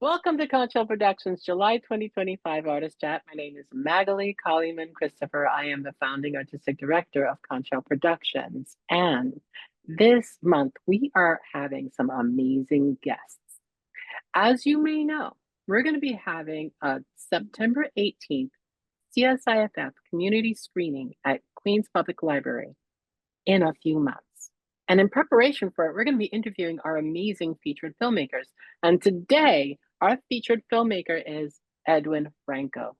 Welcome to Conch Productions July 2025 Artist Chat. My name is Magaly Colimon-Christopher. I am the founding artistic director of Conch Productions. And this month, we are having some amazing guests. As you may know, we're going to be having a September 18th CSIFF community screening at Queens Public Library in a few months. And in preparation for it, we're going to be interviewing our amazing featured filmmakers. And today, our featured filmmaker is Edwin Franko.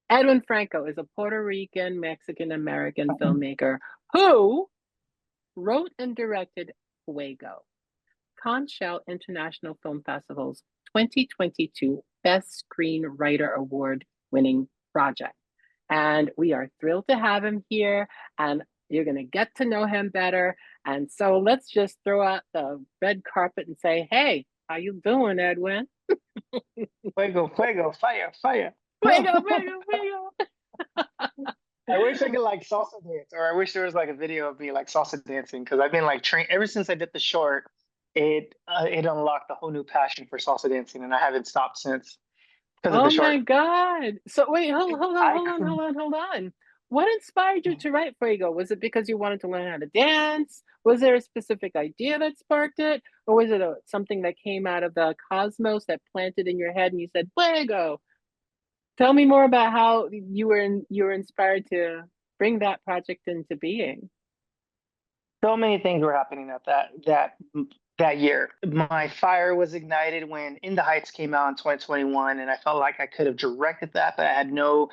Edwin Franko is a Puerto Rican, Mexican-American filmmaker who wrote and directed FUEGO, Conch International Film Festival's 2022 Best Screenwriter Award winning project. And we are thrilled to have him here, and you're going to get to know him better. And so let's just throw out the red carpet and say, hey, how you doing, Edwin? Fuego, fuego, fire, fire. Fuego, fuego, fuego. I wish I could like salsa dance, or I wish there was like a video of me like salsa dancing, because I've been like trained ever since I did the short. It unlocked a whole new passion for salsa dancing, and I haven't stopped since because of the Oh short. my God. So wait, hold I on. What inspired you to write Fuego? Was it because you wanted to learn how to dance? Was there a specific idea that sparked it? Or was it something that came out of the cosmos that planted in your head and you said, Fuego? Tell me more about how you were inspired to bring that project into being. So many things were happening at that year. My fire was ignited when In the Heights came out in 2021, and I felt like I could have directed that, but I had no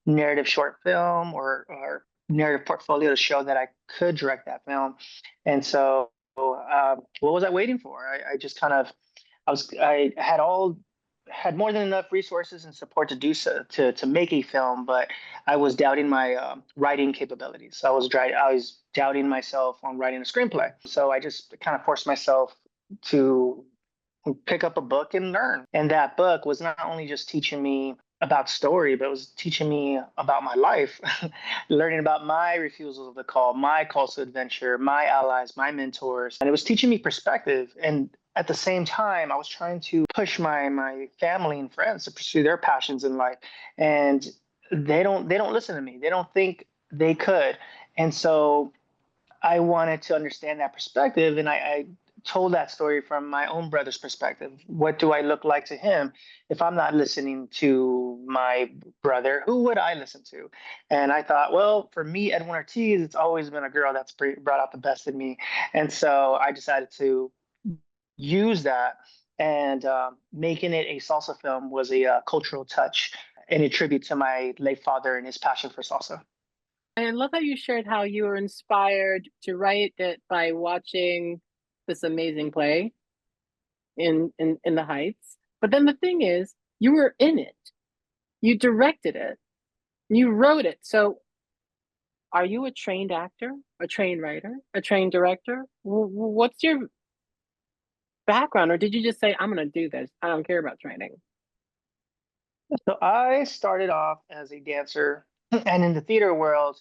narrative short film or narrative portfolio to show that I could direct that film. And so, what was I waiting for? I just kind of I had more than enough resources and support to do so to make a film, but I was doubting my writing capabilities. So I was doubting myself on writing a screenplay. So I just kind of forced myself to pick up a book and learn. And that book was not only just teaching me about story, but it was teaching me about my life, learning about my refusals of the call, my calls to adventure, my allies, my mentors. And it was teaching me perspective. And at the same time, I was trying to push my family and friends to pursue their passions in life. And they don't listen to me. They don't think they could. And so I wanted to understand that perspective, and I told that story from my own brother's perspective. What do I look like to him if I'm not listening to my brother? Who would I listen to? And I thought, well, for me, Edwin Ortiz, it's always been a girl that's brought out the best in me, and so I decided to use that. And making it a salsa film was a cultural touch and a tribute to my late father and his passion for salsa. I love how you shared how you were inspired to write it by watching this amazing play in the Heights. But then the thing is, you were in it. You directed it. You wrote it. So are you a trained actor, a trained writer, a trained director? What's your background? Or did you just say, I'm going to do this? I don't care about training. So I started off as a dancer, and in the theater world,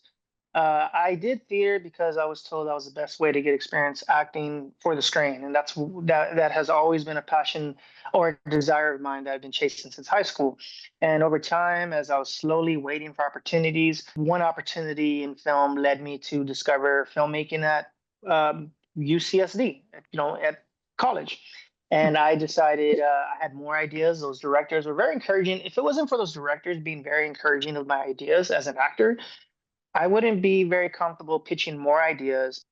I did theater because I was told that was the best way to get experience acting for the screen, and that has always been a passion or a desire of mine that I've been chasing since high school. And over time, as I was slowly waiting for opportunities, one opportunity in film led me to discover filmmaking at UCSD, at college. And I decided I had more ideas. Those directors were very encouraging. If it wasn't for those directors being very encouraging of my ideas as an actor, I wouldn't be very comfortable pitching more ideas.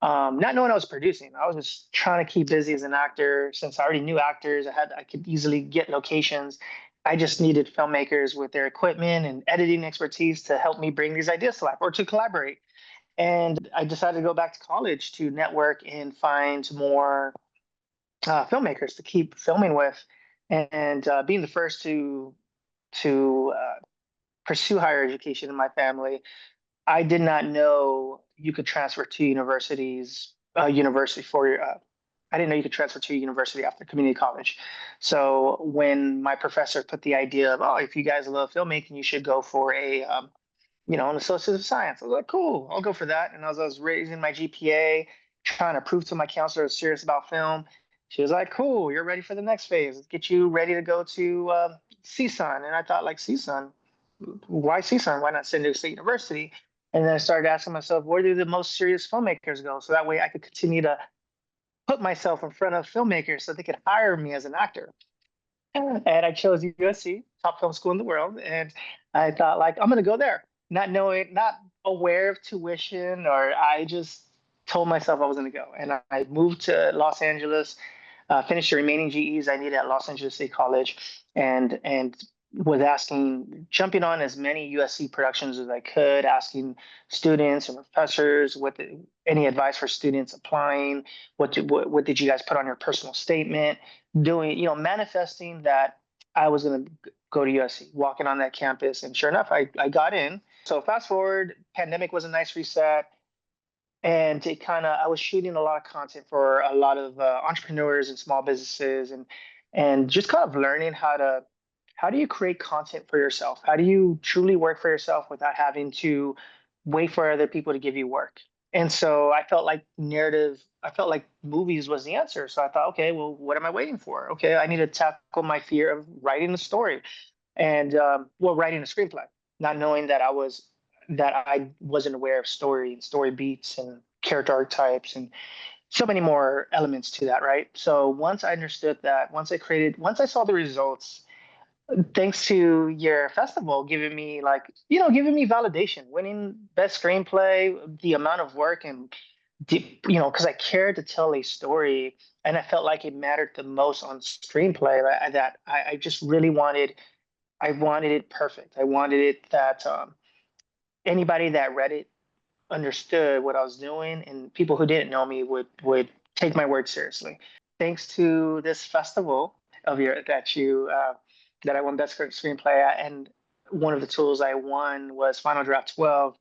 Not knowing I was producing, I was just trying to keep busy as an actor. Since I already knew actors, I could easily get locations. I just needed filmmakers with their equipment and editing expertise to help me bring these ideas to life or to collaborate. And I decided to go back to college to network and find more filmmakers to keep filming with, and being the first to pursue higher education in my family. I did not know you could transfer to university for I didn't know you could transfer to a university after community college. So when my professor put the idea of, oh, if you guys love filmmaking, you should go for an associate of science. I was like, cool, I'll go for that. And as I was raising my GPA, trying to prove to my counselor I was serious about film, She was like, cool, you're ready for the next phase. Let's get you ready to go to CSUN. And I thought, like, CSUN? Why CSUN? Why not San Diego State University? And then I started asking myself, where do the most serious filmmakers go? So that way I could continue to put myself in front of filmmakers so they could hire me as an actor. And I chose USC, top film school in the world. And I thought, like, I'm going to go there, not knowing, not aware of tuition, or I just told myself I was going to go. And I moved to Los Angeles, finished the remaining GEs I needed at Los Angeles State College, and was asking, jumping on as many USC productions as I could, asking students and professors any advice for students applying. What did you guys put on your personal statement? Doing, manifesting that I was going to go to USC, walking on that campus. And sure enough, I got in. So fast forward, pandemic was a nice reset. And I was shooting a lot of content for a lot of entrepreneurs and small businesses, and just kind of learning how do you create content for yourself? How do you truly work for yourself without having to wait for other people to give you work? And so I felt like movies was the answer. So I thought, okay, well, what am I waiting for? Okay, I need to tackle my fear of writing a story and writing a screenplay, not knowing that I wasn't aware of story and story beats and character archetypes and so many more elements to that, right? So once I understood that, once I saw the results, thanks to your festival giving me validation, winning best screenplay, the amount of work and because I cared to tell a story and I felt like it mattered the most on screenplay, right? That I just really I wanted it perfect. I wanted it that anybody that read it understood what I was doing, and people who didn't know me would take my word seriously. Thanks to this festival of your that I won best screenplay at, and one of the tools I won was Final Draft 12,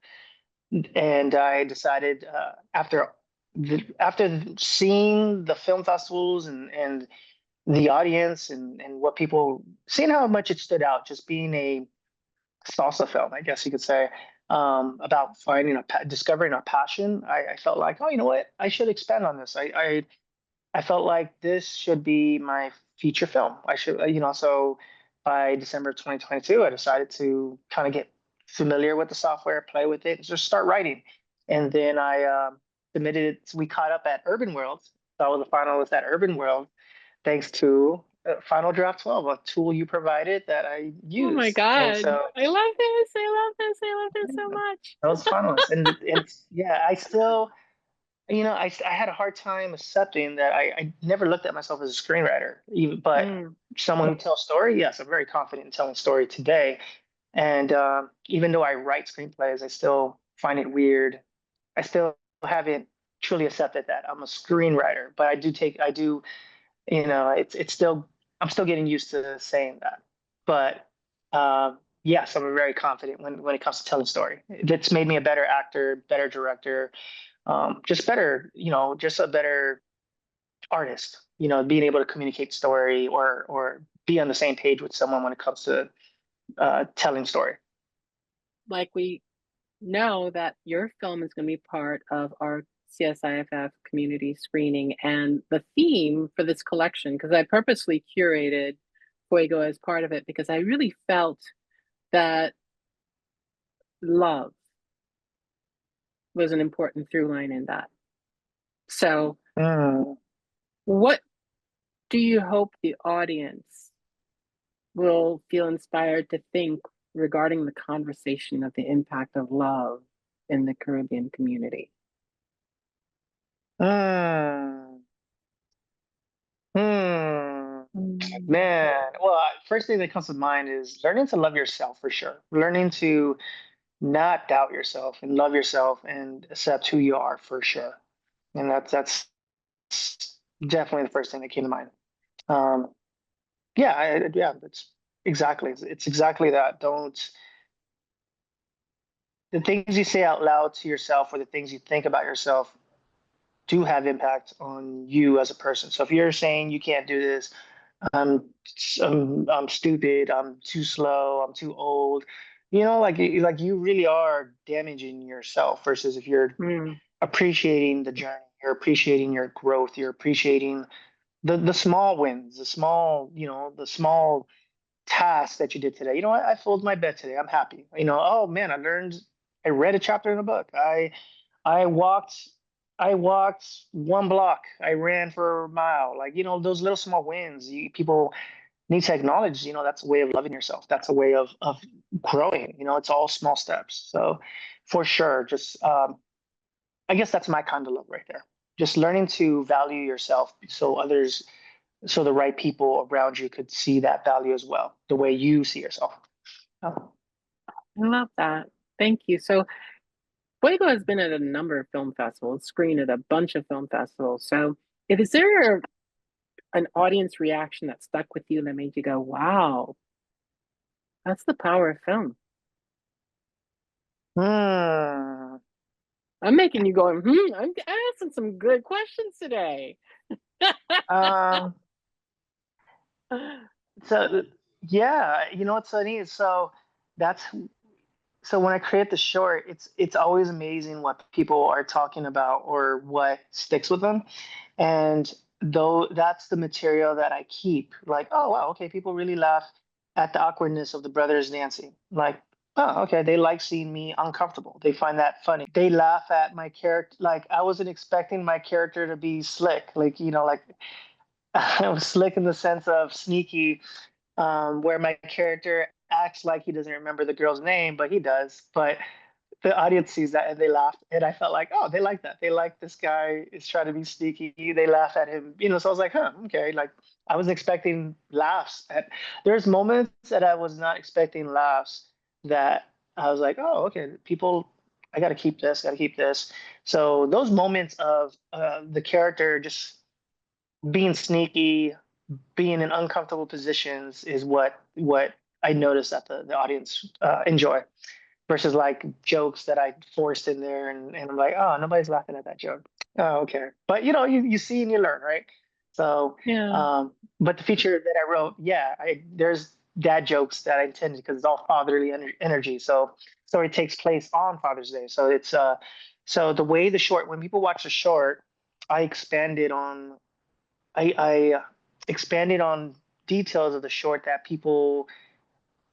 and I decided after seeing the film festivals and the audience and what people seeing how much it stood out, just being a salsa film, I guess you could say, about discovering a passion. I felt like, oh, you know what, I should expand on this. I felt like this should be my feature film. I should, so by December of 2022, I decided to kind of get familiar with the software, play with it, and just start writing. And then I submitted it. We caught up at Urban World. So I was a finalist at Urban World, thanks to Final Draft 12, a tool you provided that I Oh my used. And God. so I love this. I love this. I love this so yeah, much. I was finalist. And yeah, I still, I had a hard time accepting that I never looked at myself as a screenwriter, even, but Mm. someone who tells story, yes, I'm very confident in telling story today. And even though I write screenplays, I still find it weird. I still haven't truly accepted that I'm a screenwriter, but I do, it's still, I'm still getting used to saying that. But yes, I'm very confident when it comes to telling story. It's made me a better actor, better director, just better, just a better artist, being able to communicate story or be on the same page with someone when it comes to telling story. Like we know that your film is going to be part of our CSIFF community screening, and the theme for this collection, because I purposely curated Fuego as part of it, because I really felt that love was an important through line in that. So, Mm. what do you hope the audience will feel inspired to think regarding the conversation of the impact of love in the Caribbean community? Mm. Hmm. Mm. Man, well, first thing that comes to mind is learning to love yourself for sure. Learning to not doubt yourself and love yourself and accept who you are for sure. And that's definitely the first thing that came to mind. Um, yeah, it's exactly that. Don't The things you say out loud to yourself or the things you think about yourself do have impact on you as a person. So if you're saying you can't do this, I'm I'm stupid, I'm too slow, I'm too old, like you really are damaging yourself versus if you're Mm. appreciating the journey, you're appreciating your growth, you're appreciating the small wins, the small, the small tasks that you did today. You know what? I folded my bed today. I'm happy. Oh man, I read a chapter in a book. I walked, I walked 1 block. I ran for a mile. Like, those little small wins. People need to acknowledge. That's a way of loving yourself. That's a way of growing. It's all small steps. So, for sure, just I guess that's my kind of love right there. Just learning to value yourself so the right people around you could see that value as well, the way you see yourself. Oh. I love that. Thank you. So Fuego has been at a number of film festivals, screened at a bunch of film festivals. So is there an audience reaction that stuck with you that made you go, wow, that's the power of film? Hmm. I'm making you go, I'm asking some good questions today. Um, so yeah, what's funny is that's so when I create the short, it's always amazing what people are talking about or what sticks with them. And though that's the material that I keep, like, oh wow, okay, people really laugh at the awkwardness of the brothers dancing. Like, oh, okay, they like seeing me uncomfortable. They find that funny. They laugh at my character. Like, I wasn't expecting my character to be slick. Like, like I was slick in the sense of sneaky, where my character acts like he doesn't remember the girl's name, but he does. But the audience sees that and they laughed, and I felt like, oh, they like that. They like this guy is trying to be sneaky. They laugh at him, So I was like, huh, okay. Like I was expecting laughs. There's moments that I was not expecting laughs. That I was like, oh, okay, people. I got to keep this. Got to keep this. So those moments of the character just being sneaky, being in uncomfortable positions is what I noticed that the audience enjoy versus like jokes that I forced in there and I'm like, oh, nobody's laughing at that joke. Oh, okay. But you see and you learn, right? So, Yeah. but the feature that I wrote, yeah, there's dad jokes that I intended because it's all fatherly energy. So, story takes place on Father's Day. So so the way the short, when people watch the short, I expanded on I expanded on details of the short that people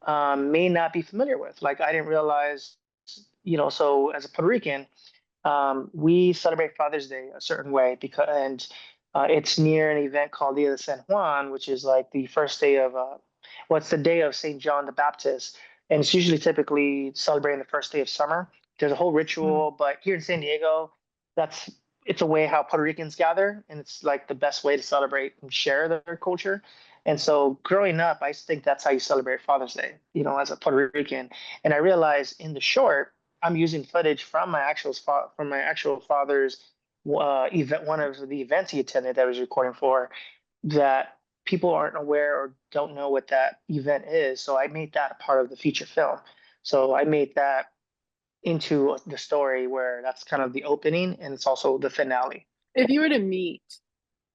may not be familiar with. Like I didn't realize, so as a Puerto Rican, we celebrate Father's Day a certain way it's near an event called Dia de San Juan, which is like the first day of what's the day of Saint John the Baptist, and it's usually typically celebrating the first day of summer. There's a whole Mm. ritual, but here in San Diego, that's it's a way how Puerto Ricans gather, and it's like the best way to celebrate and share their culture. And so, growing up, I think that's how you celebrate Father's Day, as a Puerto Rican. And I realized in the short, I'm using footage from my actual father's event, one of the events he attended that I was recording for, that people aren't aware or don't know what that event is. So I made that a part of the feature film. So I made that into the story where that's kind of the opening and it's also the finale. If you were to meet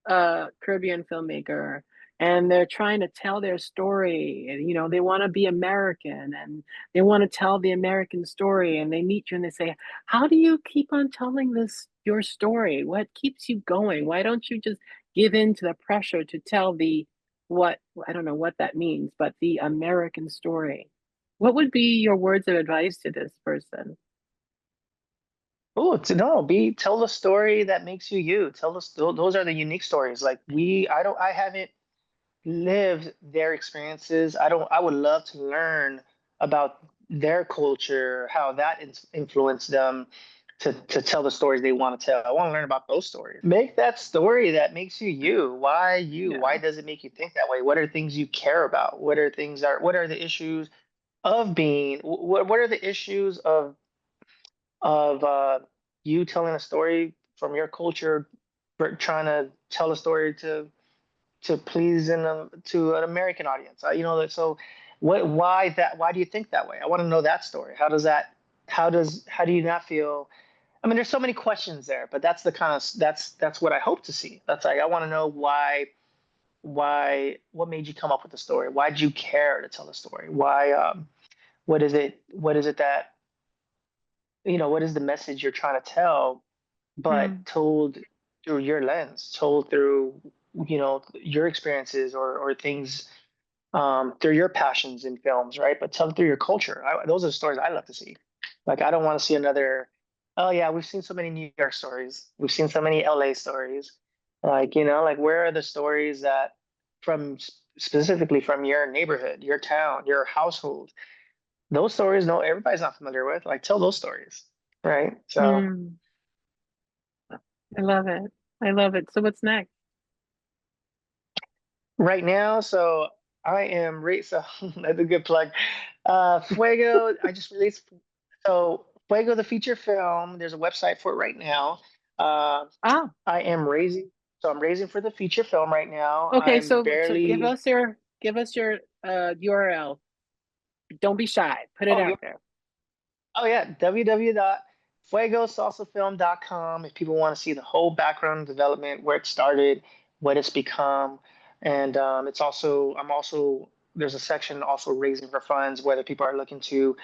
a Caribbean filmmaker and they're trying to tell their story, and they want to be American and they want to tell the American story, and they meet you and they say, how do you keep on telling this your story? What keeps you going? Why don't you just give in to the pressure to tell the what I don't know what that means, but the American story? What would be your words of advice to this person? Oh, to no, be tell the story that makes you you. Tell us those are the unique stories. Like I haven't lived their experiences. I would love to learn about their culture, how that influenced them to tell the stories they want to tell. I want to learn about those stories. Make that story that makes you you. Why you? Why Yeah. does it make you think that way? What are things you care about? What are the issues of being what are the issues of you telling a story from your culture, trying to tell a story to please to an American audience. So why do you think that way? I want to know that story. How do you not feel? I mean, there's so many questions there, but that's the kind of that's what I hope to see. That's like I want to know what made you come up with the story? Why did you care to tell the story? Why what is it that what is the message you're trying to tell, but Mm. told through your lens, told through your experiences or things through your passions in films, right? But tell them through your culture. Those are the stories I love to see. Like, I don't want to see another, oh yeah, we've seen so many New York stories. We've seen so many LA stories. Like, like where are the stories that from specifically from your neighborhood, your town, your household? Those stories, no, everybody's not familiar with. Like, tell those stories, right? So Mm, I love it. I love it. So what's next? right now, so I am so that's a good plug. Fuego, I just released Fuego the feature film. There's a website for it right now. Uh, Ah, I am raising, so I'm raising for the feature film right now. okay. I'm So barely. give us your URL. Don't be shy. Put it Oh, out there. Oh yeah, www.fuegosalsafilm.com if people want to see the whole background development, where it started, what it's become, and I'm also there's a section also raising for funds, whether people are looking to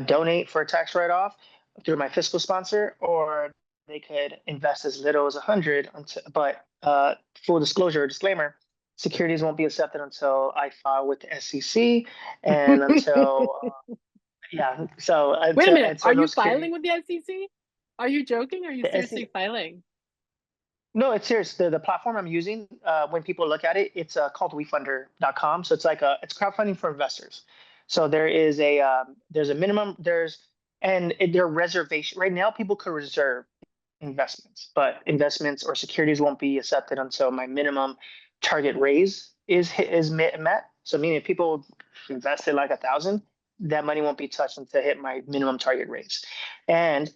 donate for a tax write-off through my fiscal sponsor, or they could invest as little as 100. But full disclosure, disclaimer. Securities won't be accepted until I file with the SEC and until yeah. So Wait a minute. Are no you filing security. with the SEC? Are you joking? Are you The SEC. seriously filing? No, it's serious. The platform I'm using, when people look at it, it's called wefunder.com. So it's crowdfunding for investors. So there's a minimum there are reservation right now. People could reserve investments, but investments or securities won't be accepted until my minimum target raise is met. So meaning if people invested like 1,000, that money won't be touched until I hit my minimum target raise, and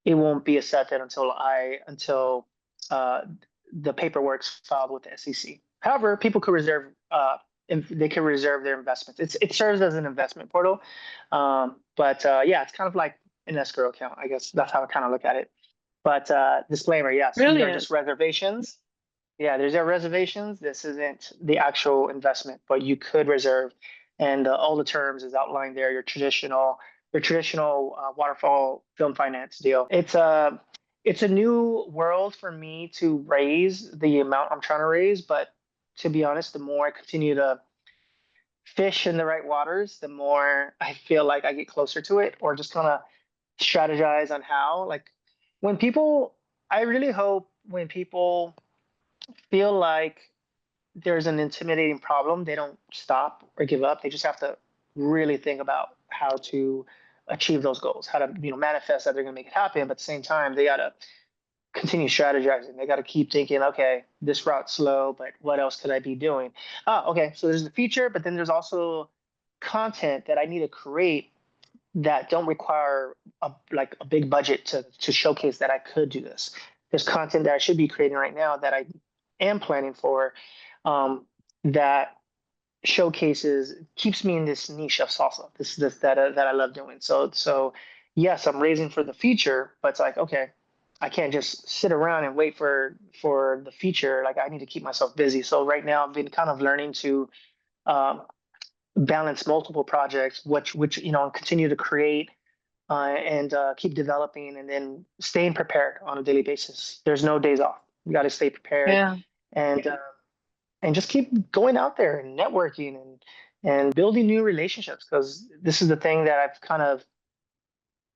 it won't be accepted until uh, the paperwork's filed with the SEC. However, people could reserve. They can reserve their investments. It serves as an investment portal, but yeah, it's kind of like an escrow account. I guess that's how I kind of look at it. But disclaimer, yes, these are Brilliant. just reservations. Yeah, there's reservations. This isn't the actual investment, but you could reserve, and all the terms is outlined there. Your traditional waterfall film finance deal. It's a new world for me to raise the amount I'm trying to raise, but to be honest, the more I continue to fish in the right waters, the more I feel like I get closer to it, or just kind of strategize on how. Like when people, I really hope when people feel like there's an intimidating problem, they don't stop or give up. They just have to really think about how to achieve those goals, how to manifest that they're going to make it happen. But at the same time, they got to continue strategizing. They got to keep thinking, okay, this route's slow, but what else could I be doing? Okay, so there's the feature, but then there's also content that I need to create that don't require a big budget to showcase that I could do this. There's content that I should be creating right now that I am planning for, that showcases keeps me in this niche of salsa. This that I love doing. So yes, I'm raising for the feature, but it's like okay, I can't just sit around and wait for the feature. Like I need to keep myself busy. So right now I've been kind of learning to um, balance multiple projects, which continue to create and keep developing, and then staying prepared on a daily basis. There's no days off. You got to stay prepared Yeah. and just keep going out there and networking and building new relationships because this is the thing that I've kind of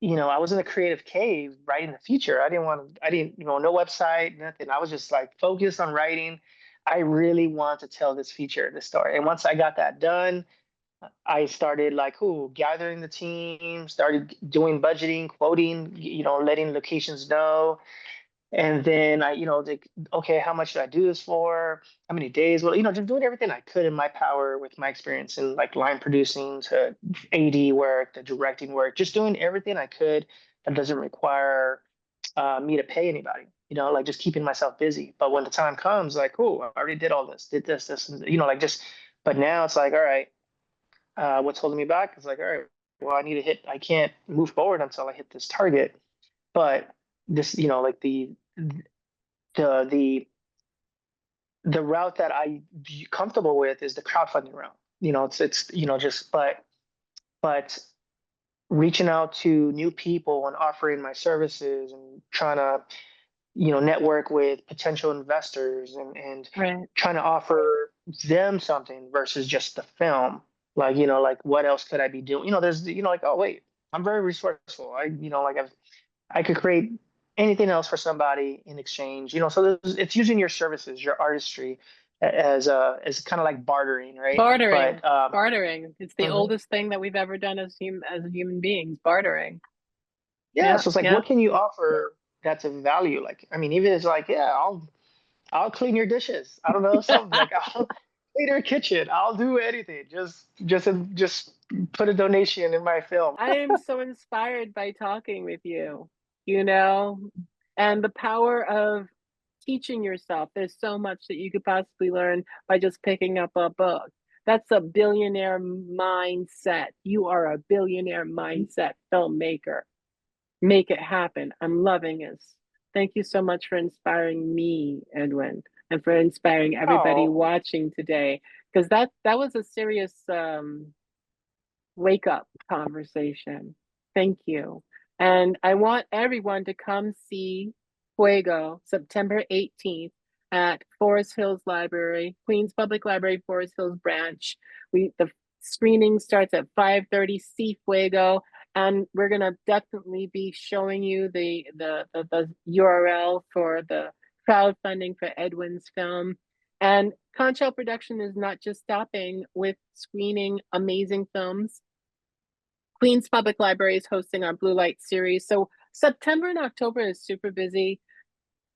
I was in a creative cave writing the feature. I didn't, no website, nothing. I was just like focused on writing. I really want to tell this feature, this story. And once I got that done, I started like, gathering the team, started doing budgeting, quoting, letting locations know. And then like, okay, how much should I do this for? How many days? Well, just doing everything I could in my power with my experience in like line producing to AD work, the directing work, just doing everything I could that doesn't require me to pay anybody, like just keeping myself busy. But when the time comes, like, I already did all this, did this, and like just, but now it's like, all right, what's holding me back? It's like, all right, well, I can't move forward until I hit this target. But this, like the the route that I be comfortable with is the crowdfunding route. It's just but reaching out to new people and offering my services and trying to network with potential investors and Right. trying to offer them something versus just the film. Like, like what else could I be doing? There's, like, oh wait, I'm very resourceful. Like I could create anything else for somebody in exchange. So it's using your services, your artistry as kind of like bartering, right? Bartering. But Bartering. It's the mhm. oldest thing that we've ever done as human beings, bartering. Yeah, Yeah, so it's like, yeah. what can you offer that's of value? Like, I mean, even it's like, yeah, I'll clean your dishes. I don't know, something like I'll clean your kitchen. I'll do anything. Just put a donation in my film. I am so inspired by talking with you, you know, and the power of teaching yourself. There's so much that you could possibly learn by just picking up a book. That's a billionaire mindset. You are a billionaire mindset filmmaker. Make it happen. I'm loving this. Thank you so much for inspiring me, Edwin, and for inspiring everybody Oh, watching today. Because that was a serious wake up conversation. Thank you. And I want everyone to come see FUEGO September 18th at Forest Hills Library, Queens Public Library, Forest Hills branch. The screening starts at 5:30. See FUEGO, and we're gonna definitely be showing you the URL for the crowdfunding for Edwin's film. And Conch Production is not just stopping with screening amazing films. Queens Public Library is hosting our Blue Light series. So September and October is super busy.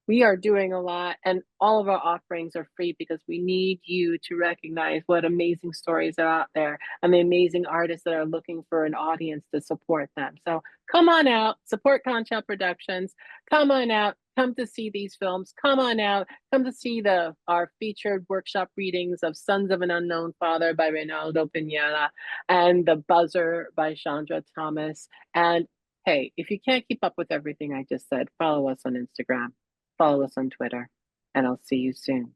We are doing a lot, and all of our offerings are free because we need you to recognize what amazing stories are out there and the amazing artists that are looking for an audience to support them. So come on out, support Conch Productions. Come on out, come to see these films. Come on out, come to see our featured workshop readings of Sons of an Unknown Father by Reynaldo Pineda and The Buzzer by Chandra Thomas. And hey, if you can't keep up with everything I just said, follow us on Instagram. Follow us on Twitter, and I'll see you soon.